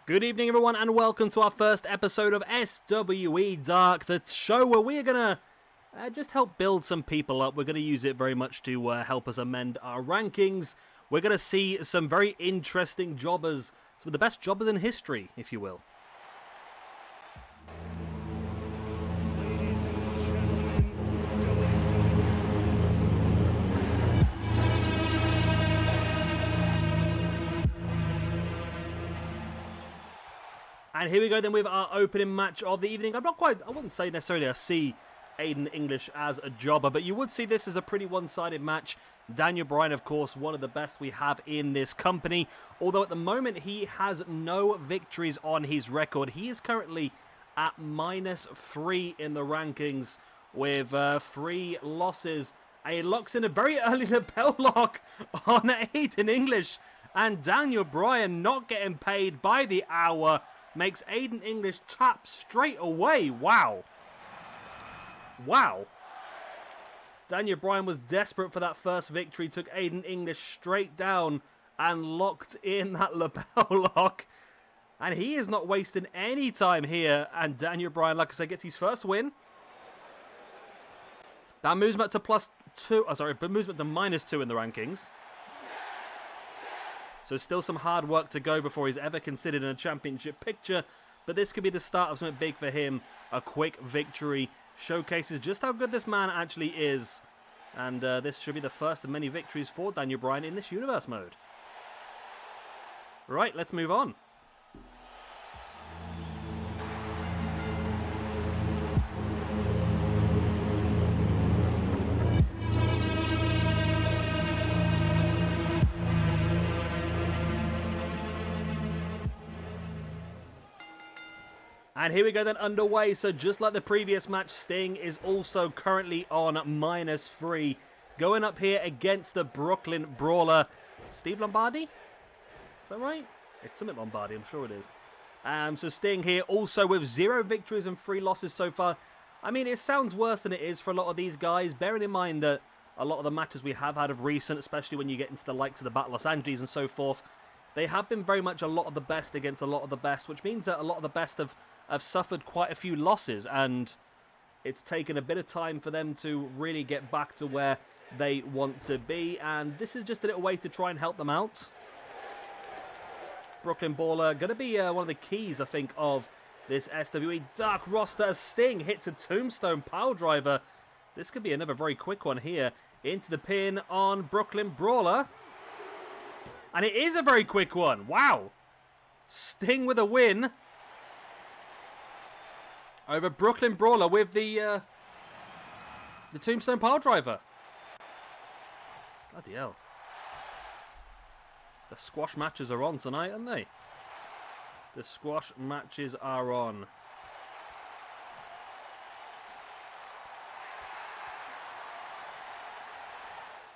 Good evening, everyone, and welcome to our first episode of SWE Dark, the show where we are going to just help build some people up. We're going to use it very much to help us amend our rankings. We're going to see some very interesting jobbers, some of the best jobbers in history, if you will. And here we go then with our opening match of the evening. I wouldn't say necessarily I see Aiden English as a jobber, but you would see this as a pretty one-sided match. Daniel Bryan, of course, one of the best we have in this company. Although at the moment he has no victories on his record. He is currently at -3 in the rankings with 3 losses. And he locks in a very early lapel lock on Aiden English. And Daniel Bryan not getting paid by the hour makes Aiden English tap straight away. Wow. Wow. Daniel Bryan was desperate for that first victory, took Aiden English straight down and locked in that lapel lock. And he is not wasting any time here. And Daniel Bryan, like I said, gets his first win. That moves him up to moves him up to -2 in the rankings. So still some hard work to go before he's ever considered in a championship picture. But this could be the start of something big for him. A quick victory showcases just how good this man actually is. And this should be the first of many victories for Daniel Bryan in this universe mode. Right, let's move on. And here we go then underway. So just like the previous match, Sting is also currently on -3. Going up here against the Brooklyn Brawler. Steve Lombardi? Is that right? It's Summit Lombardi, I'm sure it is. So Sting here also with 0 victories and 3 losses so far. I mean, it sounds worse than it is for a lot of these guys. Bearing in mind that a lot of the matches we have had of recent, especially when you get into the likes of the Battle of Los Angeles and so forth, they have been very much a lot of the best against a lot of the best, which means that a lot of the best have suffered quite a few losses, and it's taken a bit of time for them to really get back to where they want to be, and this is just a little way to try and help them out. Brooklyn Brawler going to be one of the keys, I think, of this SWE Dark roster as Sting hits a tombstone pile driver. This could be another very quick one here into the pin on Brooklyn Brawler. And it is a very quick one. Wow. Sting with a win over Brooklyn Brawler with the Tombstone Pile Driver. Bloody hell. The squash matches are on tonight, aren't they? The squash matches are on.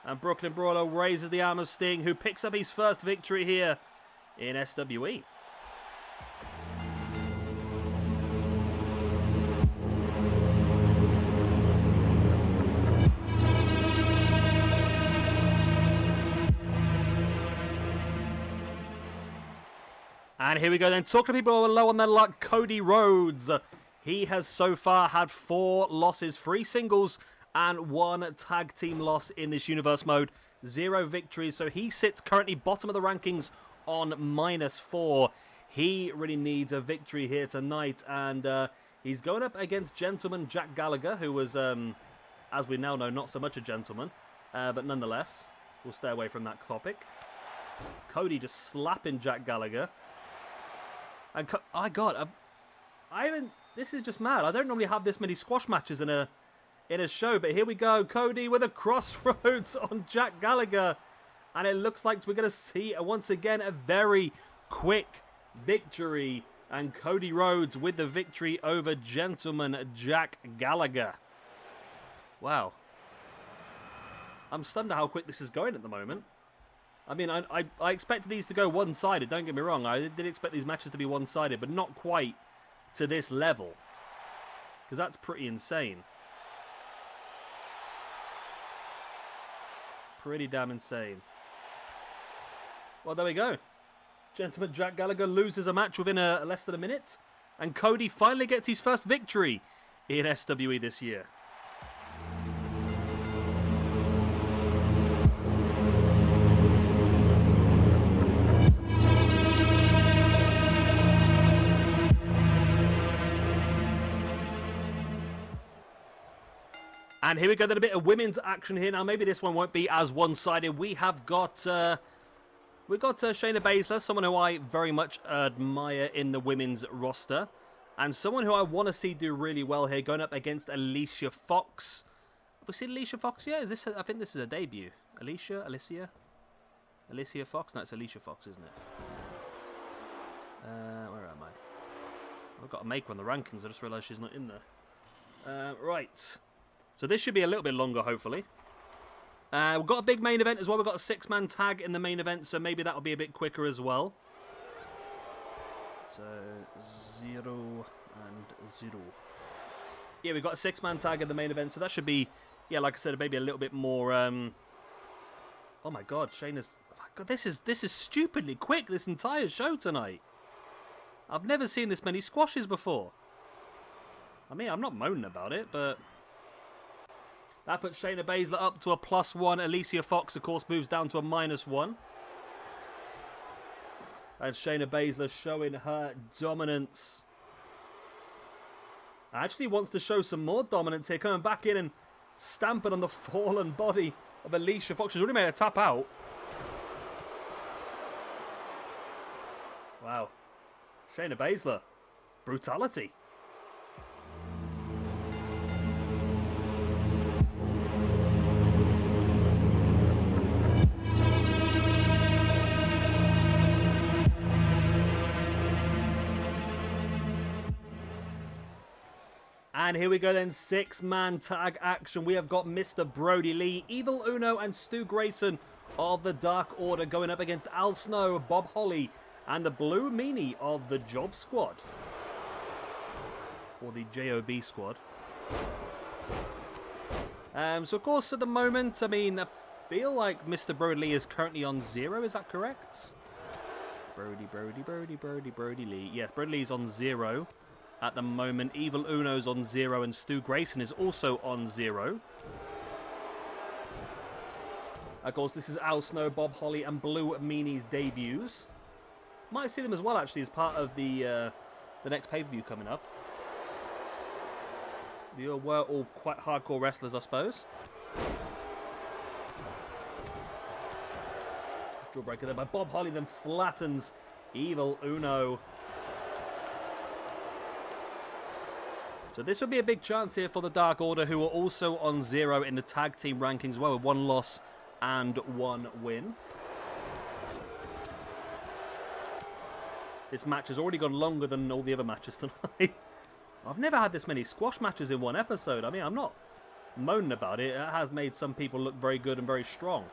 And Brooklyn Brawler raises the arm of Sting, who picks up his first victory here in SWE. And here we go then. Talking to people who are low on their luck, Cody Rhodes. He has so far had 4 losses, 3 singles, and 1 tag team loss in this universe mode. 0 victories, so he sits currently bottom of the rankings on -4. He really needs a victory here tonight, and he's going up against gentleman Jack Gallagher, who was, as we now know, not so much a gentleman, but nonetheless, we'll stay away from that topic. Cody just slapping Jack Gallagher. And this is just mad. I don't normally have this many squash matches in a show, but here we go. Cody with a crossroads on Jack Gallagher, and it looks like we're going to see once again a very quick victory, and Cody Rhodes with the victory over gentleman Jack Gallagher. Wow, I'm stunned at how quick this is going at the moment. I mean, I expected these to go one-sided, don't get me wrong. I did expect these matches to be one-sided, but not quite to this level, because that's pretty insane. Pretty damn insane. Well, there we go. Gentleman Jack Gallagher loses a match within less than a minute. And Cody finally gets his first victory in SWE this year. And here we go, then a bit of women's action here. Now, maybe this one won't be as one-sided. We have got, Shayna Baszler, someone who I very much admire in the women's roster. And someone who I want to see do really well here, going up against Alicia Fox. Have we seen Alicia Fox yet? Is this? I think this is a debut. Alicia Fox? No, it's Alicia Fox, isn't it? Where am I? I've got to make her on the rankings. I just realised she's not in there. Right. So this should be a little bit longer, hopefully. We've got a big main event as well. We've got a 6-man tag in the main event, so maybe that'll be a bit quicker as well. So, 0 and 0. Yeah, we've got a 6-man tag in the main event, so that should be, yeah, like I said, maybe a little bit more. Oh my God, Shayna's. Oh my God, this is stupidly quick. This entire show tonight. I've never seen this many squashes before. I mean, I'm not moaning about it, but that puts Shayna Baszler up to a +1. Alicia Fox, of course, moves down to a -1. And Shayna Baszler showing her dominance. Actually wants to show some more dominance here. Coming back in and stamping on the fallen body of Alicia Fox. She's already made a tap out. Wow. Shayna Baszler. Brutality. And here we go then, 6-man tag action. We have got Mr. Brody Lee, Evil Uno and Stu Grayson of the Dark Order going up against Al Snow, Bob Holly and the Blue Meanie of the J.O.B squad. Or the J.O.B squad. So of course at the moment, I mean, I feel like Mr. Brody Lee is currently on 0, is that correct? Brody Lee. Yeah, Brody Lee's on 0. At the moment, Evil Uno's on 0 and Stu Grayson is also on 0. Of course, this is Al Snow, Bob Holly and Blue Meanie's debuts. Might see them as well, actually, as part of the next pay-per-view coming up. They were all quite hardcore wrestlers, I suppose. Jawbreaker there by Bob Holly, then flattens Evil Uno. So this would be a big chance here for the Dark Order, who are also on 0 in the tag team rankings as well, with 1 loss and 1 win. This match has already gone longer than all the other matches tonight. I've never had this many squash matches in one episode. I mean, I'm not moaning about it. It has made some people look very good and very strong.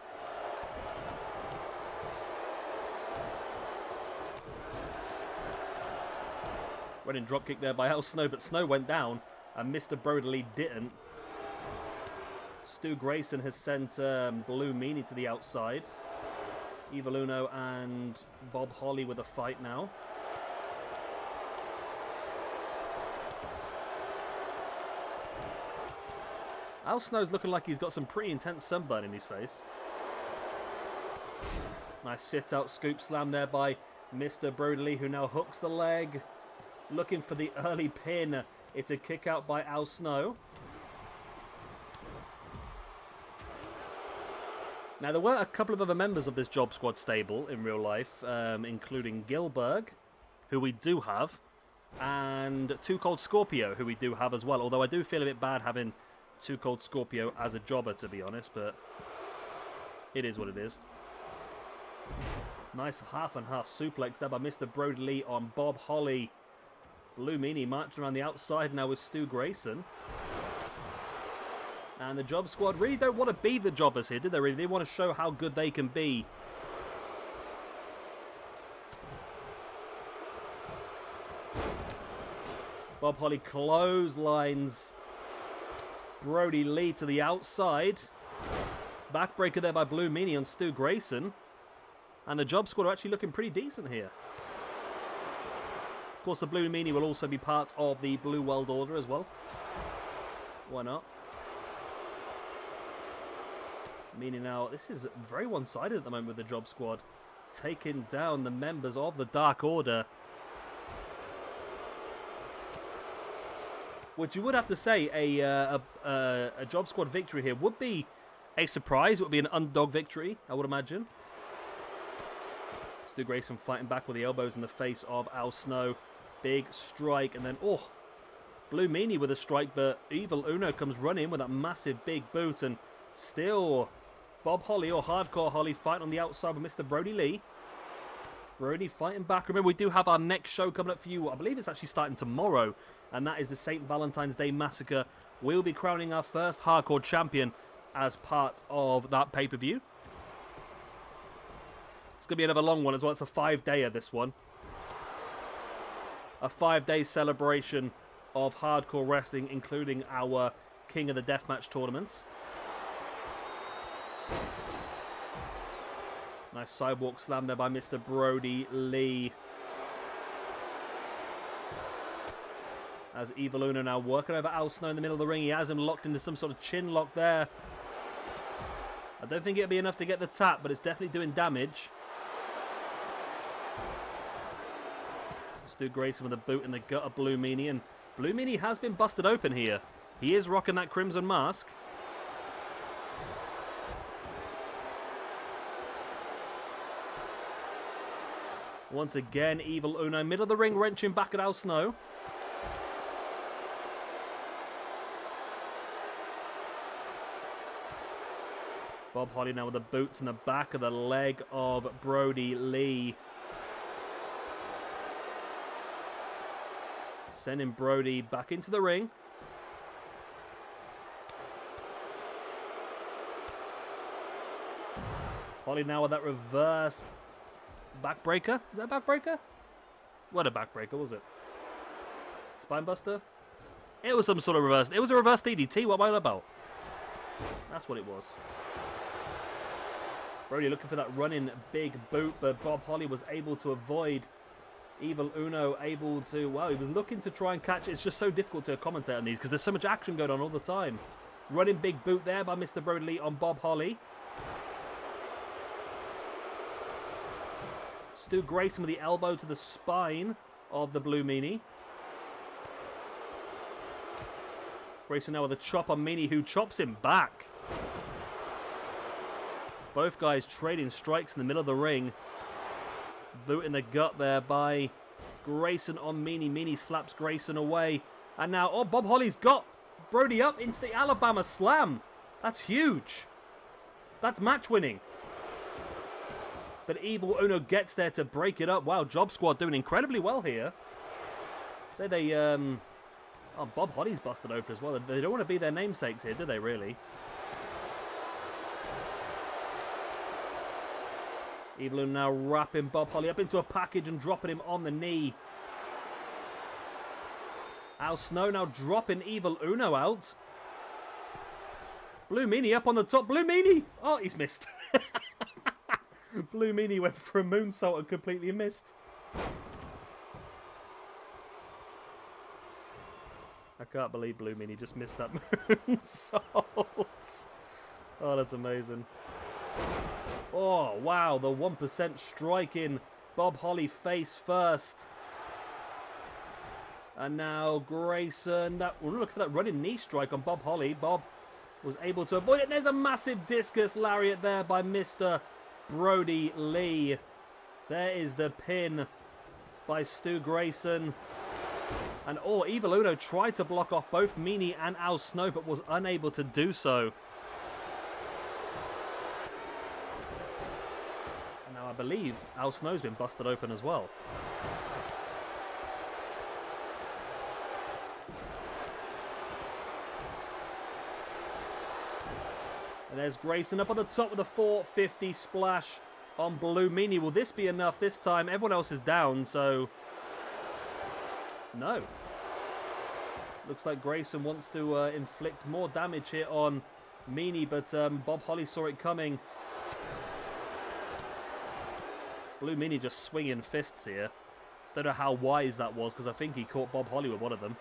Running dropkick there by Al Snow, but Snow went down and Mr. Brody Lee didn't. Stu Grayson has sent Blue Meanie to the outside. Evil Uno and Bob Holly with a fight now. Al Snow's looking like he's got some pretty intense sunburn in his face. Nice sit-out scoop slam there by Mr. Brody Lee, who now hooks the leg. Looking for the early pin. It's a kick out by Al Snow. Now, there were a couple of other members of this J.O.B squad stable in real life, including Gilberg, who we do have, and Too Cold Scorpio, who we do have as well. Although I do feel a bit bad having Too Cold Scorpio as a jobber, to be honest, but it is what it is. Nice half and half suplex there by Mr. Brody Lee on Bob Holly. Blue Meanie marching around the outside now with Stu Grayson. And the J.O.B squad really don't want to be the jobbers here, do they really? They want to show how good they can be. Bob Holly clotheslines Brody Lee to the outside. Backbreaker there by Blue Meanie on Stu Grayson. And the Job Squad are actually looking pretty decent here. Of course, the Blue Meanie will also be part of the Blue World Order as well. Why not? Meaning now, this is very one-sided at the moment with the Job Squad. Taking down the members of the Dark Order. Which you would have to say a Job Squad victory here would be a surprise. It would be an underdog victory, I would imagine. Stu Grayson fighting back with the elbows in the face of Al Snow. Big strike, and then, oh, Blue Meanie with a strike, but Evil Uno comes running with that massive big boot, and still Bob Holly, or Hardcore Holly, fighting on the outside with Mr. Brody Lee. Brody fighting back. Remember, we do have our next show coming up for you. I believe it's actually starting tomorrow, and that is the St. Valentine's Day Massacre. We'll be crowning our first Hardcore champion as part of that pay-per-view. It's going to be another long one as well. It's a 5-dayer, this one. A 5-day celebration of hardcore wrestling, including our King of the Deathmatch tournament. Nice sidewalk slam there by Mr. Brody Lee. As Evil Uno now working over Al Snow in the middle of the ring. He has him locked into some sort of chin lock there. I don't think it'll be enough to get the tap, but it's definitely doing damage. Stu Grayson with a boot in the gut of Blue Meanie, and Blue Meanie has been busted open here. He is rocking that crimson mask. Once again, Evil Uno, middle of the ring, wrenching back at Al Snow. Bob Holly now with the boots in the back of the leg of Brody Lee. Sending Brody back into the ring. Holly now with that reverse backbreaker. Is that a backbreaker? What a backbreaker, was it? Spinebuster? It was some sort of reverse. It was a reverse DDT. What am I on about? That's what it was. Brody looking for that running big boot, but Bob Holly was able to avoid. Evil Uno able to, wow, he was looking to try and catch it. It's just so difficult to commentate on these because there's so much action going on all the time. Running big boot there by Mr. Brody Lee on Bob Holly. Stu Grayson with the elbow to the spine of the Blue Meanie. Grayson now with a chop on Meanie, who chops him back. Both guys trading strikes in the middle of the ring. Boot in the gut there by Grayson on Meanie. Meanie slaps Grayson away. And now, oh, Bob Holly's got Brody up into the Alabama Slam. That's huge. That's match winning. But Evil Uno gets there to break it up. Wow, Job Squad doing incredibly well here. Say they, oh, Bob Holly's busted open as well. They don't want to be their namesakes here, do they, really? Evil Uno now wrapping Bob Holly up into a package and dropping him on the knee. Al Snow now dropping Evil Uno out. Blue Meanie up on the top. Blue Meanie! Oh, he's missed. Blue Meanie went for a moonsault and completely missed. I can't believe Blue Meanie just missed that moonsault. Oh, that's amazing. Oh, wow, the 1% striking Bob Holly face first. And now Grayson, look for that running knee strike on Bob Holly. Bob was able to avoid it. There's a massive discus lariat there by Mr. Brody Lee. There is the pin by Stu Grayson. And oh, Evil Uno tried to block off both Meanie and Al Snow, but was unable to do so. I believe Al Snow's been busted open as well. And there's Grayson up on the top with a 450 splash on Blue Meanie. Will this be enough this time? Everyone else is down, so... No. Looks like Grayson wants to inflict more damage here on Meanie, but Bob Holly saw it coming. Blue Meanie just swinging fists here. Don't know how wise that was, because I think he caught Bob Holly with one of them.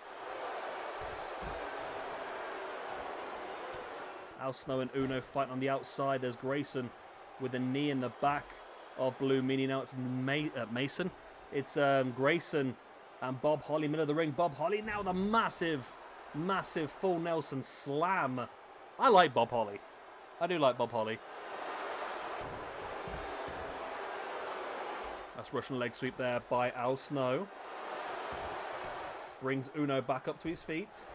Al Snow and Uno fighting on the outside. There's Grayson with a knee in the back of Blue Meanie. Now it's Mason. It's Grayson and Bob Holly, middle of the ring. Bob Holly now the massive, massive full Nelson slam. I like Bob Holly. I do like Bob Holly. That's Russian leg sweep there by Al Snow. Brings Uno back up to his feet.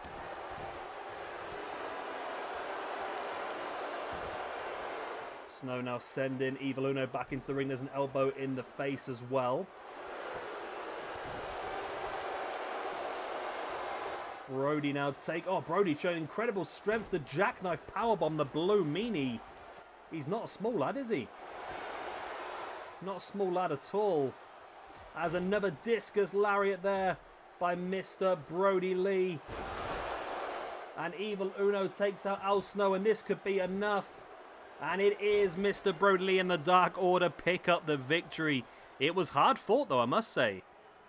Snow now sending Evil Uno back into the ring. There's an elbow in the face as well. Brody now Brody showing incredible strength to jackknife powerbomb the Blue Meanie. He's not a small lad, is he? Not a small lad at all. As another discus lariat there by Mr. Brody Lee. And Evil Uno takes out Al Snow, and this could be enough. And it is Mr. Brody Lee and the Dark Order pick up the victory. It was hard fought though, I must say.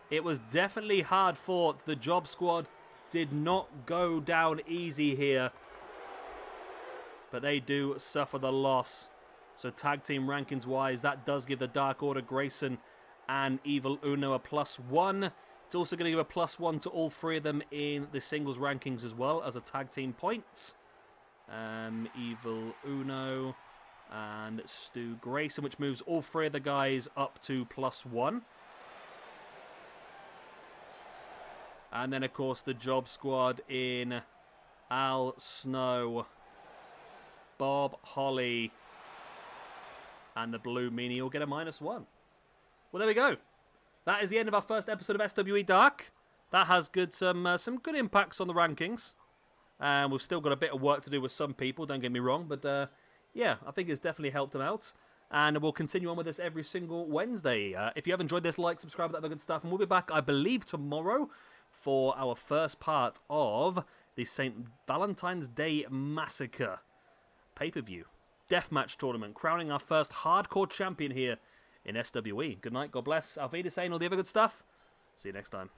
It was definitely hard fought. The Job Squad did not go down easy here. But they do suffer the loss. So tag team rankings wise, that does give the Dark Order, Grayson and Evil Uno a +1. It's also going to give a +1 to all three of them in the singles rankings as well as a tag team points. Evil Uno and Stu Grayson, which moves all three of the guys up to +1. And then, of course, the Job Squad in Al Snow, Bob Holly, and the Blue Meanie will get a -1. Well, there we go. That is the end of our first episode of SWE Dark. That has some good impacts on the rankings. And we've still got a bit of work to do with some people, don't get me wrong. But, yeah, I think it's definitely helped them out. And we'll continue on with this every single Wednesday. If you have enjoyed this, like, subscribe, that other good stuff. And we'll be back, I believe, tomorrow for our first part of the St. Valentine's Day Massacre pay-per-view deathmatch tournament, crowning our first hardcore champion here in SWE. Good night, God bless, Auf Wiedersehen, all the other good stuff. See you next time.